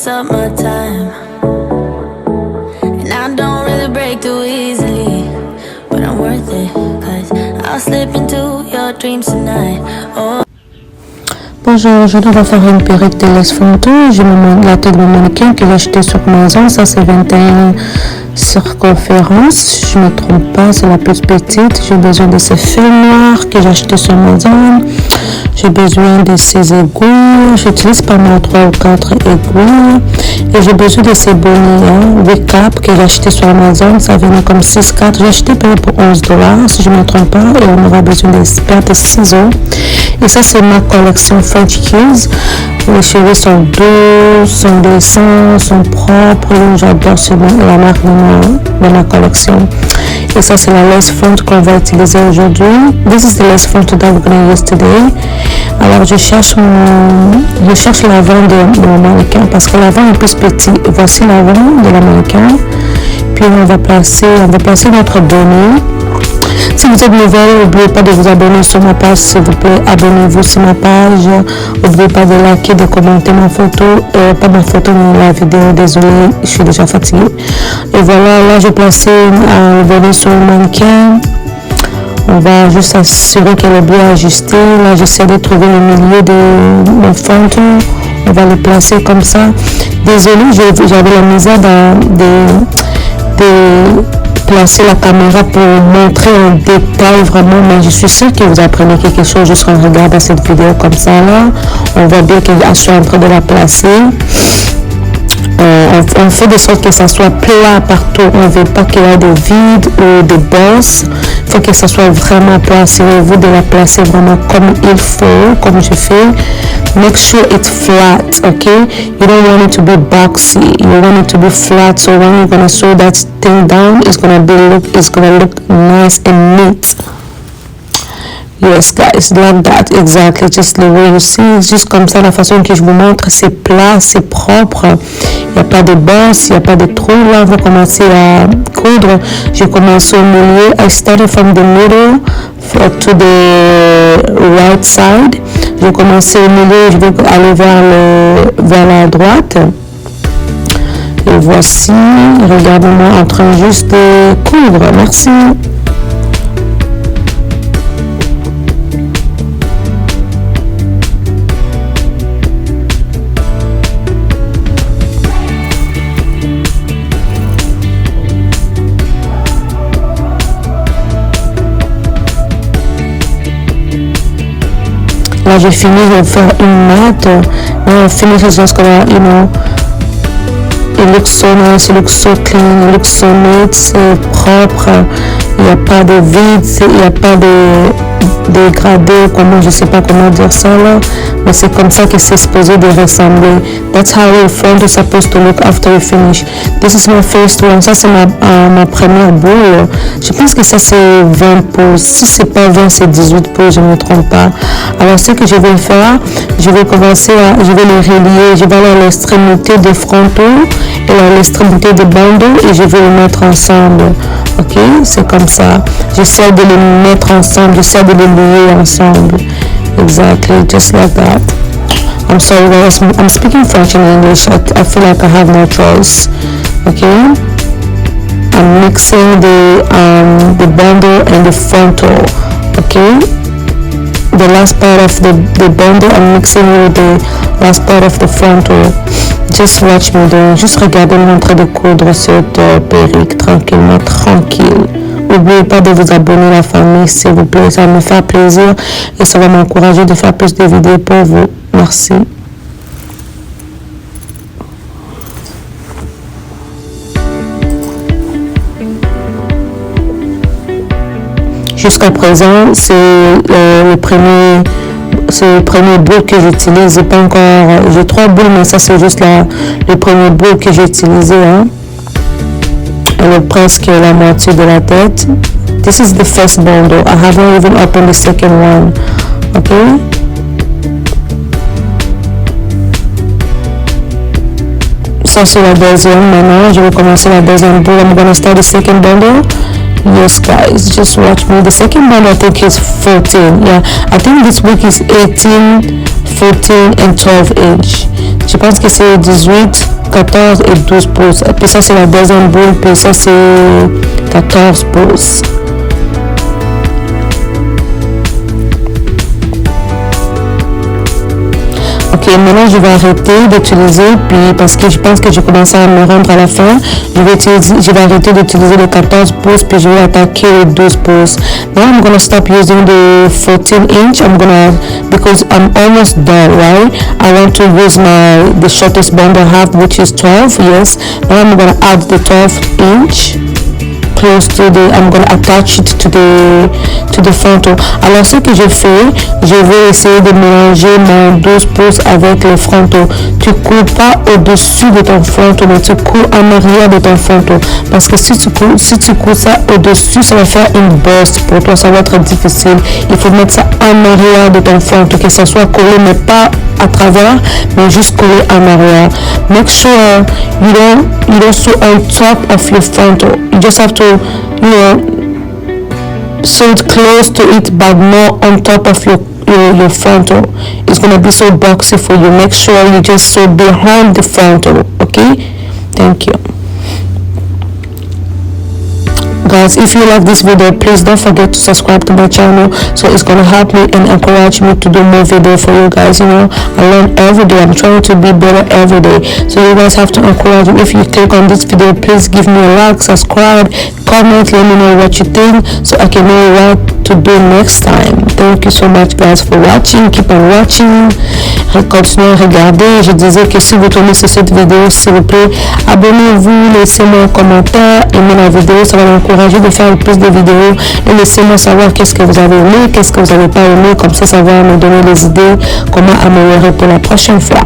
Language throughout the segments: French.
takes up my time, and I don't really break too easily, but I'm worth it, cause I'll slip into your dreams tonight. Oh. Bonjour, aujourd'hui on va faire une perruque de lace Fonto. J'ai la tête de mon mannequin que j'ai acheté sur Amazon. Ça c'est 21 circonférence. Je ne me trompe pas, c'est la plus petite. J'ai besoin de ces fils noirs que j'ai acheté sur Amazon. J'ai besoin de ces aiguilles. J'utilise pas mal 3 ou 4 aiguilles. Et j'ai besoin de ces bonnets, recap que j'ai acheté sur Amazon. Ça venait comme 6-4. J'ai acheté pour $11 si je ne me trompe pas. Et on aura besoin de ciseaux. Et ça c'est ma collection French Keys. Les cheveux sont doux, sont glissants, sont propres. J'adore la marque de ma collection. Et ça c'est la lace front qu'on va utiliser aujourd'hui. This is the lace front that we're going to use today. Alors je cherche l'avant de mon mannequin parce que l'avant est plus petit. Voici l'avant de la mannequin. Puis on va placer notre bonnet. Si vous êtes nouvelle, n'oubliez pas de vous abonner sur ma page, s'il vous plaît. Abonnez-vous sur ma page. N'oubliez pas de liker, de commenter ma photo. Pas ma photo, mais la vidéo. Désolée, je suis déjà fatiguée. Et voilà, là, j'ai placé un bonnet sur le mannequin. On va juste s'assurer qu'elle est bien ajustée. Là, j'essaie de trouver le milieu de mon fronton. On va le placer comme ça. Désolée, j'avais la misère de placer la caméra pour montrer en détail vraiment, mais je suis sûre que vous apprenez quelque chose juste en regardant cette vidéo comme ça là. On voit bien que je suis en train de la placer. On fait de sorte que ça soit plat partout. On ne veut pas qu'il y ait de vide ou de bosses. Il faut que ça soit vraiment plat. Assurez-vous de la placer vraiment comme il faut, comme je fais. Make sure it's flat, okay? You don't want it to be boxy. You want it to be flat. So when you're gonna sew that thing down, it's gonna look nice and neat. Yes, guys, like that, exactly, just the way you see, juste comme ça, la façon que je vous montre, c'est plat, c'est propre, il n'y a pas de bosse, il n'y a pas de trou. Là, on va commencer à coudre. Je commence au milieu. I started from the middle to the right side. Je commence au milieu, je vais aller vers la droite. Et voici, regardez-moi en train juste de coudre. Merci. Là, j'ai fini de faire une note. Now I finish is just gonna, it looks so nice, it looks so clean, it looks so neat, c'est propre, il n'y a pas de vide, il n'y a pas de dégradé, je sais pas comment dire ça là, mais c'est comme ça que c'est supposé de ressembler. That's how the front is supposed to look after you finish. This is my first one. Ça c'est ma première boule. Je pense que ça c'est 20 pouces. Si c'est pas 20, c'est 18 pouces, je ne me trompe pas. Alors ce que je vais faire, je vais les relier. Je vais aller à l'extrémité de frontaux et à l'extrémité de bandeaux et je vais les mettre ensemble. Ok, c'est comme ça. J'essaie de les mettre ensemble, j'essaie de les lier ensemble. Exactly, just like that. I'm sorry guys, I'm speaking French and English. I feel like I have no choice. Okay, I'm mixing the bundle and the frontal. Okay, the last part of the bundle I'm mixing with the last part of the frontal. Just watch me do. Juste regardez-moi en train de coudre cette perruque tranquillement, tranquille. N'oubliez pas de vous abonner à la famille, s'il vous plaît. Ça me fait plaisir et ça va m'encourager de faire plus de vidéos pour vous. Merci. Jusqu'à présent, c'est le premier boule que j'utilise. J'ai pas encore, j'ai 3 boules, mais ça c'est juste le premier boule que j'ai utilisé. Hein. Elle est presque la moitié de la tête. This is the first bundle. I haven't even opened the second one. Okay. Ça c'est la deuxième. Maintenant, je vais commencer la deuxième boule. I'm gonna start the second bundle. Yes, guys, just watch me. The second bundle I think is 14. Yeah, I think this week is 18, 14 and 12 inch. Je pense que c'est 18. 14 et 12 pouces. Et puis ça, c'est la deuxième boule. Puis ça, c'est 14 pouces. Ok, maintenant je vais arrêter d'utiliser, puis parce que je pense que j'ai commencé à me rendre à la fin, je vais arrêter d'utiliser les 14 pouces, puis je vais attaquer les 12 pouces. Now I'm gonna stop using the 14 inch. Because I'm almost done, right? I want to use the shortest band I have, which is 12, yes. Now I'm gonna add the 12 inch. I'm going to attach it to the frontal. Alors ce que je fais, je vais essayer de mélanger mon 12 pouces avec le frontal. Tu cours pas au-dessus de ton frontal, mais tu cours en arrière de ton frontal. Parce que si tu cours ça au-dessus, ça va faire une burst pour toi, ça va être difficile. Il faut mettre ça en arrière de ton frontal, que ça soit collé, mais pas à travers, mais juste collé en arrière. Make sure you don't sew on top of your frontal. You just have to, sew it close to it, but more on top of your frontal. It's gonna be so boxy for you. Make sure you just sew behind the frontal. Okay? Thank you. Guys, if you like this video, please don't forget to subscribe to my channel, so it's gonna help me and encourage me to do more video for you guys. I learn every day. I'm trying to be better every day, so you guys have to encourage me. If you click on this video, please give me a like, subscribe, comment, let me know what you think, so I can know what to do next time. Thank you so much, guys, for watching. Keep on watching. Continuez à regarder. Je disais que si vous tombez sur cette vidéo, s'il vous plaît, abonnez-vous, laissez-moi un commentaire, aimez la vidéo, ça va m'encourager de faire plus de vidéos, et laissez-moi savoir qu'est-ce que vous avez aimé, qu'est-ce que vous n'avez pas aimé, comme ça va me donner des idées comment améliorer pour la prochaine fois.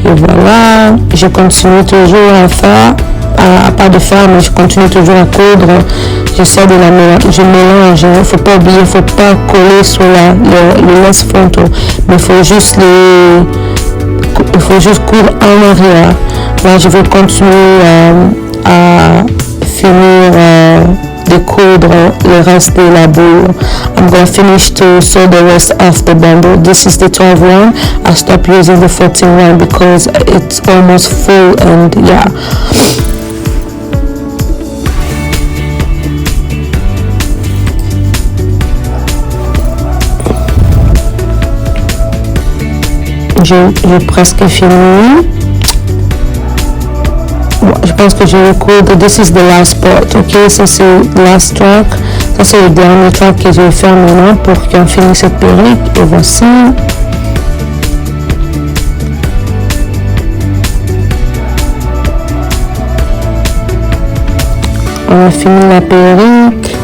Et voilà, je continue toujours à faire, à part de faire, mais je continue toujours à coudre. J'essaie de je mélange. Il ne faut pas oublier, il ne faut pas coller sur le lace frontal, mais il faut juste coudre en arrière. Là, je vais continuer à finir de coudre le reste de la boule. I'm going to finish to sew the rest of the bundle. This is the 12 one. I stopped using the 14 one because it's almost full, and yeah. J'ai presque fini. Je pense que je vais coudre. This is the last part. Ok, ça c'est last track. Ça c'est le dernier track que je vais faire maintenant pour qu'on finisse cette perruque. Et voici. On a fini la perruque.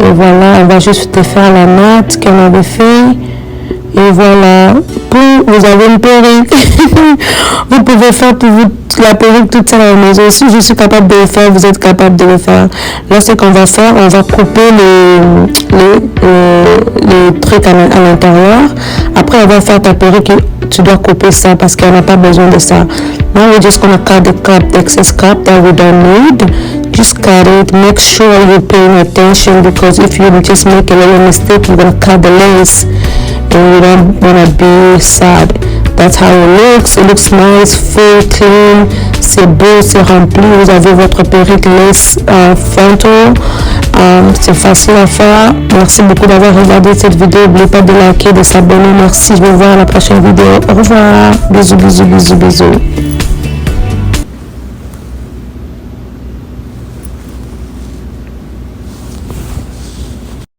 Et voilà, on va juste faire la natte qu'on avait fait. Et voilà, vous avez une perruque. Vous pouvez faire pour vous la perruque toute seule à la maison. Si je suis capable de le faire, vous êtes capable de le faire. Là, ce qu'on va faire, on va couper les trucs à l'intérieur. Après, on va faire ta perruque. Tu dois couper ça parce qu'on n'a pas besoin de ça. Now we're just gonna cut the excess cap that we don't need. Just cut it. Make sure you're paying attention, because if you just make a little mistake, you're gonna cut the lace, and you don't wanna be sad. That's how it looks. It looks nice, full, clean. C'est beau, c'est rempli. Vous avez votre perruque lace frontal. C'est facile à faire. Merci beaucoup d'avoir regardé cette vidéo. N'oubliez pas de liker, de s'abonner. Merci. Je vous vois à la prochaine vidéo. Au revoir. Bisous, bisous, bisous, bisous.